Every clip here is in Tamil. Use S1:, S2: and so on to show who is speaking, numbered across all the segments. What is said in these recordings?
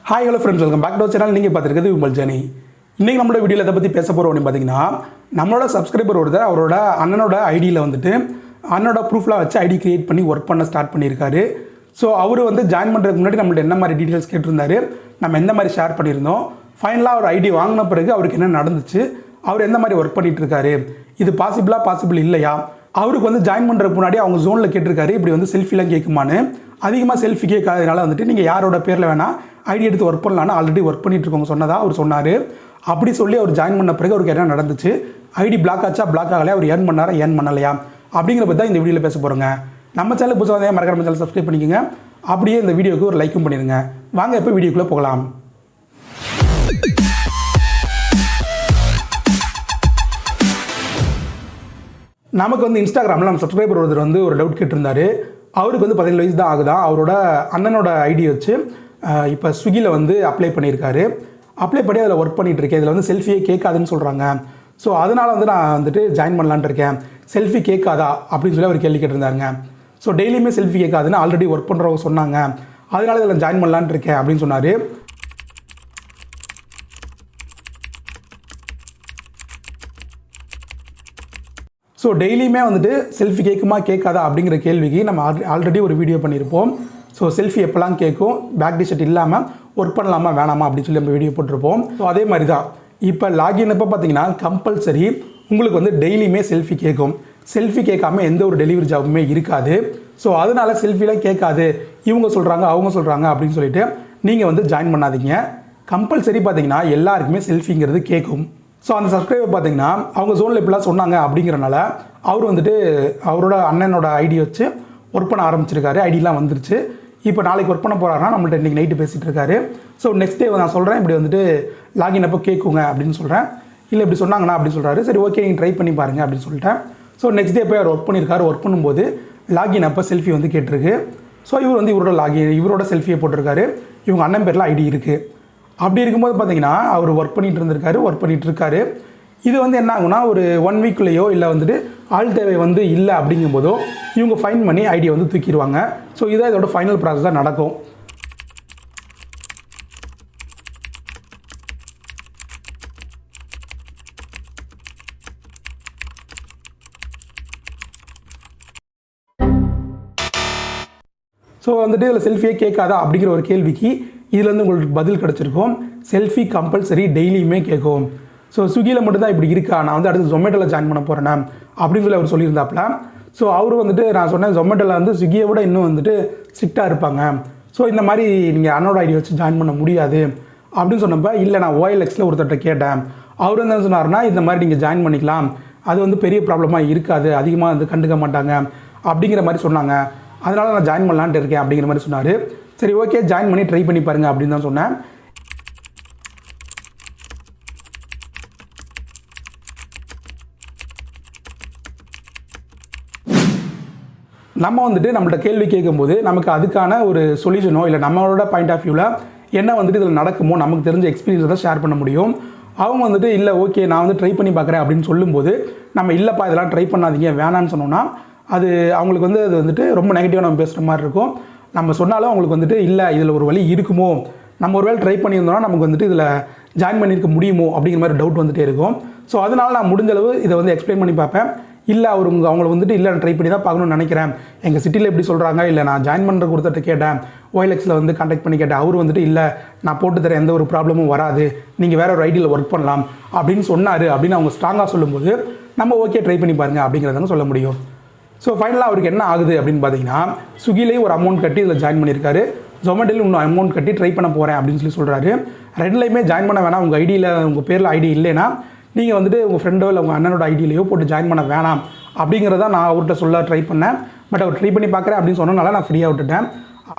S1: Hi hello friends, welcome back to channel. நீங்கள் பார்த்துருக்கிறது விமல் ஜர்னி. இன்றைக்கி நம்மளோட வீடியோவில் எதை பற்றி பேச போகிறோம் அப்படின்னு பார்த்தீங்கன்னா, நம்மளோட சப்ஸ்கிரைபர் ஒருத்தர் அவரோட அண்ணனோட ஐடியில் வந்துட்டு அண்ணனோட ப்ரூஃப்லாம் வச்சு ஐடி கிரியேட் பண்ணி ஒர்க் பண்ண ஸ்டார்ட் பண்ணியிருக்காரு. ஸோ அவர் வந்து ஜாயின் பண்ணுறதுக்கு முன்னாடி நம்மள்ட்ட என்ன மாதிரி டீட்டெயில்ஸ் கேட்டிருந்தாரு, நம்ம எந்த மாதிரி ஷேர் பண்ணியிருந்தோம், ஃபைனலாக அவர் ஐடி வாங்கின பிறகு அவருக்கு என்ன நடந்துச்சு, அவர் எந்த மாதிரி ஒர்க் பண்ணிட்டு இருக்காரு, இது பாசிபிள் இல்லையா, அவருக்கு வந்து ஜாயின் பண்ணுறதுக்கு முன்னாடி அவங்க ஜோனில் கேட்டிருக்காரு இப்படி வந்து செல்ஃபிலாம் கேட்குமான்னு. அதிகமாக செல்ஃபி கேட்காதனால வந்துட்டு நீங்கள் யாரோட பேரில் வேணால் ஐடி எடுத்து ஒர்க் பண்ணலான்னு ஆல்ரெடி ஒர்க் பண்ணிட்டு இருக்கவங்க சொன்னதாக அவர் சொன்னார். அப்படி சொல்லி அவர் ஜாயின் பண்ண பிறகு அவருக்கு என்ன நடந்துச்சு, ஐடி பிளாக் ஆச்சா பிளாக் ஆகலையா, அவர் ஏர்ன் பண்ணாரா ஏர்ன் பண்ணலையா அப்படிங்கிற பற்றி தான் இந்த வீடியோவில் பேச போகிறோங்க. நம்ம சேனல் புதுசாக வந்தால் மறக்காம சேனல் சப்ஸ்கிரைப் பண்ணிக்கோங்க. அப்படியே இந்த வீடியோக்கு ஒரு லைக்கும் பண்ணிடுங்க. வாங்க இப்போ வீடியோக்குள்ளே போகலாம். நமக்கு வந்து இன்ஸ்டாகிராமில் நம்ம சப்ஸ்கிரைபர் ஒருத்தர் வந்து ஒரு டவுட் கேட்டிருந்தாரு. அவருக்கு வந்து 17 வயசு தான் ஆகுதான். அவரோட அண்ணனோட ஐடி வச்சு இப்போ ஸ்விக்கியில் வந்து அப்ளை பண்ணியிருக்காரு. அப்ளை பண்ணி அதில் ஒர்க் பண்ணிகிட்டு இருக்கேன். இதில் வந்து செல்ஃபியே கேட்காதுன்னு சொல்கிறாங்க. ஸோ அதனால் வந்து நான் வந்துட்டு ஜாயின் பண்ணலான்ட்டு இருக்கேன். செல்ஃபி கேட்காதா அப்படின்னு சொல்லி அவர் கேள்வி கேட்டிருந்தாருங்க. ஸோ டெய்லியுமே செல்ஃபி கேட்காதுன்னு ஆல்ரெடி ஒர்க் பண்ணுறவங்க சொன்னாங்க. அதனால இதில் ஜாயின் பண்ணலான்ட்டு இருக்கேன் அப்படின்னு சொன்னார். ஸோ டெய்லியுமே வந்துட்டு செல்ஃபி கேட்குமா கேட்காதா அப்படிங்கிற கேள்விக்கு நம்ம ஆல்ரெடி ஒரு வீடியோ பண்ணியிருப்போம். ஸோ செல்ஃபி எப்போல்லாம் கேட்கும், பேக் டிஷர்ட் இல்லாமல் ஒர்க் பண்ணலாமா வேணாமா அப்படின்னு சொல்லி நம்ம வீடியோ போட்டிருப்போம். ஸோ அதே மாதிரி தான் இப்போ லாகின் அப்போ பார்த்தீங்கன்னா கம்பல்சரி உங்களுக்கு வந்து டெய்லியுமே செல்ஃபி கேட்கும். செல்ஃபி கேட்காம எந்த ஒரு டெலிவரி ஜாபுமே இருக்காது. ஸோ அதனால செல்ஃபிலாம் கேட்காது, இவங்க சொல்கிறாங்க அவங்க சொல்கிறாங்க அப்படின்னு சொல்லிட்டு நீங்கள் வந்து ஜாயின் பண்ணாதீங்க. கம்பல்சரி பார்த்தீங்கன்னா எல்லாருக்குமே செல்ஃபிங்கிறது கேட்கும். ஸோ அந்த சப்ஸ்கிரைபர் பார்த்தீங்கன்னா அவங்க ஜோனில் இப்படிலாம் சொன்னாங்க அப்படிங்கிறனால அவர் வந்துட்டு அவரோட அண்ணனோட ஐடி வச்சு ஒர்க் பண்ண ஆரம்பிச்சிருக்காரு. ஐடிலாம் வந்துருச்சு. இப்போ நாளைக்கு ஒர்க் பண்ண போகிறாருன்னா நம்மள்ட்ட இன்றைக்கி நைட்டு பேசிகிட்டு இருக்காரு. ஸோ நெக்ஸ்ட் டே நான் சொல்கிறேன் இப்படி வந்துட்டு லாகின் அப்போ கேட்குங்க அப்படின்னு சொல்கிறேன். இல்லை இப்படி சொன்னாங்கண்ணா அப்படின்னு சொல்கிறாரு. சரி ஓகே நீங்கள் ட்ரை பண்ணி பாருங்கள் அப்படின்னு சொல்லிட்டேன். ஸோ நெக்ஸ்ட் டே போய் அவர் ஒர்க் பண்ணியிருக்காரு. ஒர்க் பண்ணும்போது லாகின் அப்போ செல்ஃபி வந்து கேட்டிருக்கு. ஸோ இவர் வந்து இவரோட செல்ஃபியை போட்டிருக்காரு. இவங்க அண்ணன் பேரில் ஐடி இருக்குது. அப்படி இருக்கும்போது பார்த்தீங்கன்னா அவர் ஒர்க் பண்ணிகிட்டு இருக்காரு. இது வந்து என்ன ஆகுனா ஒரு 1 வீக்குள்ளேயோ இல்லை வந்துட்டு ஆள் தேவை வந்து இல்லை அப்படிங்கும்போதோ இவங்க ஃபைன் பண்ணி ஐடியை வந்து தூக்கிடுவாங்க. ஸோ இதான் இதோட ஃபைனல் ப்ராசஸ் தான் நடக்கும். ஸோ வந்துட்டு இதில் செல்ஃபியே கேட்காதா அப்படிங்கிற ஒரு கேள்விக்கு இதுலேருந்து உங்களுக்கு பதில் கிடச்சிருக்கும். செல்ஃபி கம்பல்சரி டெய்லியுமே கேட்கும். ஸோ ஸ்விக்கியில் மட்டும்தான் இப்படி இருக்கா, நான் வந்து அடுத்து ஜொமேட்டோவில் ஜாயின் பண்ண போகிறேன் அப்படின்னு சொல்லி அவர் சொல்லியிருந்தாப்புல. ஸோ அவர் வந்துட்டு நான் சொன்னேன் ஜொமேட்டோவில் வந்து ஸ்விக்கியை விட இன்னும் வந்துட்டு ஸ்ட்ரிக்டாக இருப்பாங்க. ஸோ இந்த மாதிரி நீங்கள் அண்ணனோட ஐடி வச்சு ஜாயின் பண்ண முடியாது அப்படின்னு சொன்னப்போ இல்லை நான் OLXல ஒருத்தர்கிட்ட கேட்டேன். அவர் வந்து என்ன சொன்னார்னா இந்த மாதிரி நீங்கள் ஜாயின் பண்ணிக்கலாம், அது வந்து பெரிய ப்ராப்ளமாக இருக்காது, அதிகமாக வந்து கண்டுக்க மாட்டாங்க அப்படிங்கிற மாதிரி சொன்னாங்க. அதனால் நான் ஜாயின் பண்ணலான்ட்டு இருக்கேன் அப்படிங்கிற மாதிரி சொன்னார். சரி ஓகே ஜாயின் பண்ணி ட்ரை பண்ணி பாருங்கள் அப்படின்னு தான் சொன்னேன். நம்ம வந்துட்டு நம்மள்ட்ட கேள்வி கேட்கும்போது நமக்கு அதுக்கான ஒரு சொல்யூஷனோ இல்லை நம்மளோட பாயிண்ட் ஆஃப் வியூவில் என்ன வந்துட்டு இதில் நடக்குமோ நமக்கு தெரிஞ்ச எக்ஸ்பீரியன்ஸை தான் ஷேர் பண்ண முடியும். அவங்க வந்துட்டு இல்லை ஓகே நான் வந்து ட்ரை பண்ணி பார்க்குறேன் அப்படின்னு சொல்லும்போது நம்ம இல்லைப்பா இதெல்லாம் ட்ரை பண்ணாதீங்க வேணான்னு சொன்னோன்னா அது அவங்களுக்கு வந்து அது வந்துட்டு ரொம்ப நெகட்டிவாக நம்ம பேசுகிற மாதிரி இருக்கும். நம்ம சொன்னாலும் அவங்களுக்கு வந்துட்டு இல்லை இதில் ஒரு வழி இருக்குமோ, நம்ம ஒரு வேளை ட்ரை பண்ணியிருந்தோம்னா நமக்கு வந்துட்டு இதில் ஜாயின் பண்ணியிருக்க முடியுமோ அப்படிங்கிற மாதிரி டவுட் வந்துகிட்டே இருக்கும். ஸோ அதனால் நான் முடிஞ்ச அளவு இதை வந்து எக்ஸ்பிளைன் பண்ணி பார்ப்பேன். இல்லை அவங்களை வந்துட்டு இல்லை நான் ட்ரை பண்ணி தான் பார்க்கணும்னு நினைக்கிறேன், எங்கள் சிட்டியில் எப்படி சொல்கிறாங்க, இல்லை நான் ஜாயின் பண்ணுற கொடுத்துட்டு கேட்டேன், OLXல வந்து கான்டாக்ட் பண்ணி கேட்டேன், அவர் வந்துட்டு இல்லை நான் போட்டு தரேன் எந்த ஒரு ப்ராப்ளமும் வராது, நீங்கள் வேறு ஒரு ஐடியில் ஒர்க் பண்ணலாம் அப்படின்னு சொன்னார் அப்படின்னு அவங்க ஸ்ட்ராங்காக சொல்லும்போது நம்ம ஓகே ட்ரை பண்ணி பாருங்கள் அப்படிங்கிறதாங்க சொல்ல முடியும். ஸோ ஃபைனலாக அவருக்கு என்ன ஆகுது அப்படின்னு பார்த்தீங்கன்னா ஸ்விக்கிலேயே ஒரு அமௌண்ட் கட்டி இதில் ஜாயின் பண்ணியிருக்காரு. ஜொமேட்டோவில் இன்னும் அமௌண்ட் கட்டி ட்ரை பண்ண போகிறேன் அப்படின்னு சொல்லி சொல்கிறாரு. ரெண்டுலையுமே ஜாயின் பண்ண வேணாம், உங்கள் ஐடியில் உங்கள் பேரில் ஐடி இல்லைன்னா நீங்கள் வந்துட்டு உங்கள் ஃப்ரெண்டோ இல்லை உங்கள் அண்ணனோட ஐடியிலையோ போட்டு ஜாயின் பண்ண வேணாம் அப்படிங்கிறத நான் அவர்கிட்ட சொல்ல ட்ரை பண்ணேன். பட் அவர் ட்ரை பண்ணி பார்க்குறேன் அப்படின்னு சொன்னனால நான் ஃப்ரீயாக விட்டுட்டேன்.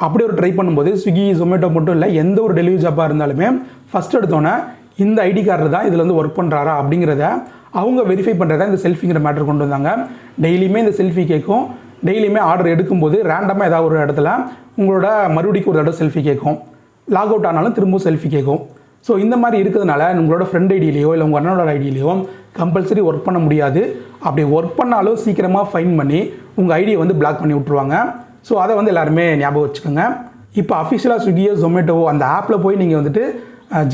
S1: அப்படி ஒரு ட்ரை பண்ணும்போது ஸ்விக்கி ஜொமேட்டோ மட்டும் இல்லை எந்த ஒரு டெலிவரி ஜாப்பாக இருந்தாலுமே ஃபஸ்ட் எடுத்தோன்னே இந்த ஐடி கார்டு தான் இதில் வந்து ஒர்க் பண்ணுறாரா அப்படிங்கிறத அவங்க வெரிஃபை பண்ணுறதா இந்த செல்ஃபிங்கிற மேட்டர் கொண்டு வந்தாங்க. டெய்லியுமே இந்த செல்ஃபி கேட்கும். டெய்லியுமே ஆர்டர் எடுக்கும்போது ரேண்டமாக ஏதாவது ஒரு இடத்துல உங்களோட மறுபடிக்கு ஒரு தடவை செல்ஃபி கேட்கும். லாக் அவுட் ஆனாலும் திரும்பவும் செல்ஃபி கேட்கும். ஸோ இந்த மாதிரி இருக்கிறதுனால உங்களோட ஃப்ரெண்ட் ஐடியிலையோ இல்லை உங்கள் அண்ணனோட ஐடியிலையோ கம்பல்சரி ஒர்க் பண்ண முடியாது. அப்படி ஒர்க் பண்ணாலும் சீக்கிரமாக ஃபைன் பண்ணி உங்கள் ஐடியை வந்து பிளாக் பண்ணி விட்ருவாங்க. ஸோ அதை வந்து எல்லாருமே ஞாபகம் வச்சுக்கோங்க. இப்போ அஃபிஷியலாக ஸ்விக்கியோ ஜொமேட்டோவோ அந்த ஆப்பில் போய் நீங்கள் வந்துட்டு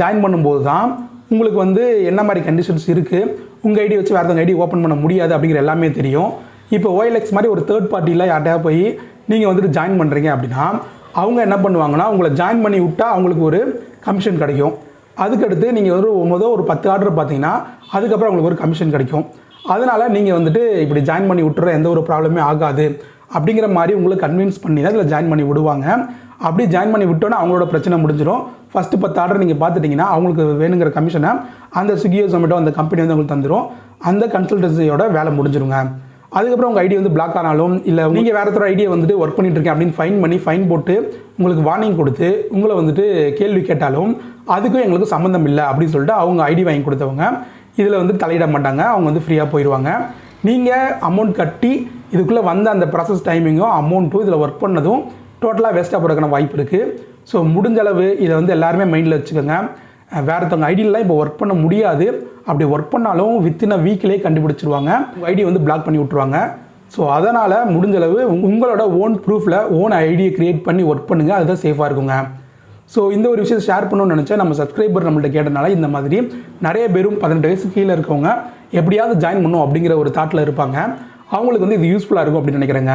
S1: ஜாயின் பண்ணும்போது தான் உங்களுக்கு வந்து என்ன மாதிரி கண்டிஷன்ஸ் இருக்குது, உங்கள் ஐடி வச்சு வேறு ஐடி ஓப்பன் பண்ண முடியாது அப்படிங்கிற எல்லாமே தெரியும். இப்போ OLX மாதிரி ஒரு தேர்ட் பார்ட்டியில் யார்ட்டையா போய் நீங்கள் வந்துட்டு ஜாயின் பண்ணுறீங்க அப்படின்னா அவங்க என்ன பண்ணுவாங்கன்னா உங்களை ஜாயின் பண்ணி விட்டால் அவங்களுக்கு ஒரு கமிஷன் கிடைக்கும். அதுக்கடுத்து நீங்கள் ஒரு 10 ஆர்டர் பார்த்தீங்கன்னா அதுக்கப்புறம் உங்களுக்கு ஒரு கமிஷன் கிடைக்கும். அதனால் நீங்கள் வந்துட்டு இப்படி ஜாயின் பண்ணி விட்டுற எந்த ஒரு ப்ராப்ளமே ஆகாது அப்படிங்கிற மாதிரி உங்களுக்கு கன்வின்ஸ் பண்ணி தான் இதில் ஜாயின் பண்ணி விடுவாங்க. அப்படி ஜாயின் பண்ணி விட்டோன்னா அவங்களோட பிரச்சனை முடிஞ்சிடும். ஃபஸ்ட்டு 10 ஆர்டர் நீங்கள் பார்த்துட்டிங்கன்னா அவங்களுக்கு வேணுங்கிற கமிஷனை அந்த ஸ்விக்கியோ ஜொமேட்டோ அந்த கம்பெனி வந்து உங்களுக்கு தந்துடும். அந்த கன்சல்டன்சியோட வேலை முடிஞ்சிருங்க. அதுக்கப்புறம் உங்கள் ஐடி வந்து பிளாக் ஆனாலும் இல்லை நீங்கள் வேறு ஒருத்தர் ஐடியை வந்துட்டு ஒர்க் பண்ணிட்டு இருக்கேன் அப்படின்னு ஃபைன் போட்டு உங்களுக்கு வார்னிங் கொடுத்து உங்களை வந்துட்டு கேள்வி கேட்டாலும் அதுக்கும் எங்களுக்கு சம்மந்தம் இல்லை அப்படின்னு சொல்லிட்டு அவங்க ஐடி வாங்கி கொடுத்தவங்க இதில் வந்து தலையிட மாட்டாங்க. அவங்க வந்து ஃப்ரீயாக போயிடுவாங்க. நீங்கள் அமௌண்ட் கட்டி இதுக்குள்ளே வந்த அந்த ப்ராசஸ் டைமிங்கும் அமௌண்ட்டும் இதில் ஒர்க் பண்ணதும் டோட்டலாக வேஸ்ட்டாக போகிறதுக்கான வாய்ப்பு இருக்குது. ஸோ முடிஞ்ச அளவு இதை வந்து எல்லாருமே மைண்டில் வச்சுக்கோங்க. வேறுத்தவங்க ஐடியிலலாம் இப்போ ஒர்க் பண்ண முடியாது. அப்படி ஒர்க் பண்ணாலும் வித்தின் அ வீக்லேயே கண்டுபிடிச்சிருவாங்க. உங்கள் ஐடியை வந்து பிளாக் பண்ணி விட்ருவாங்க. ஸோ அதனால் முடிஞ்சளவு உங்களோட ஓன் ப்ரூஃபில் ஓன் ஐடியை க்ரியேட் பண்ணி ஒர்க் பண்ணுங்கள். அதுதான் சேஃபாக இருக்குங்க. ஸோ இந்த ஒரு விஷயத்தை ஷேர் பண்ணணும்னு நினச்சா நம்ம சப்ஸ்கிரைபர் நம்மள்ட்ட கேட்டனால இந்த மாதிரி நிறைய பேரும் 18 வயசுக்கு கீழே இருக்கவங்க எப்படியாவது ஜாயின் பண்ணும் அப்படிங்கிற ஒரு தாட்டில் இருப்பாங்க. அவங்களுக்கு வந்து இது யூஸ்ஃபுல்லாக இருக்கும் அப்படின்னு நினைக்கிறேங்க.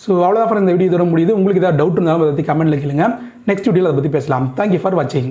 S1: ஸோ அவ்வளோதான் ஃப்ரெண்ட்ஸ், இந்த வீடியோ இதோட முடியுது. உங்களுக்கு ஏதாவது டவுட் இருந்தாலும் அதை பற்றி கமெண்ட்டில் கேளுங்க. நெக்ஸ்ட் வீடியோவில் அதை பற்றி பேசலாம். தேங்க்யூ ஃபார் வாட்சிங்.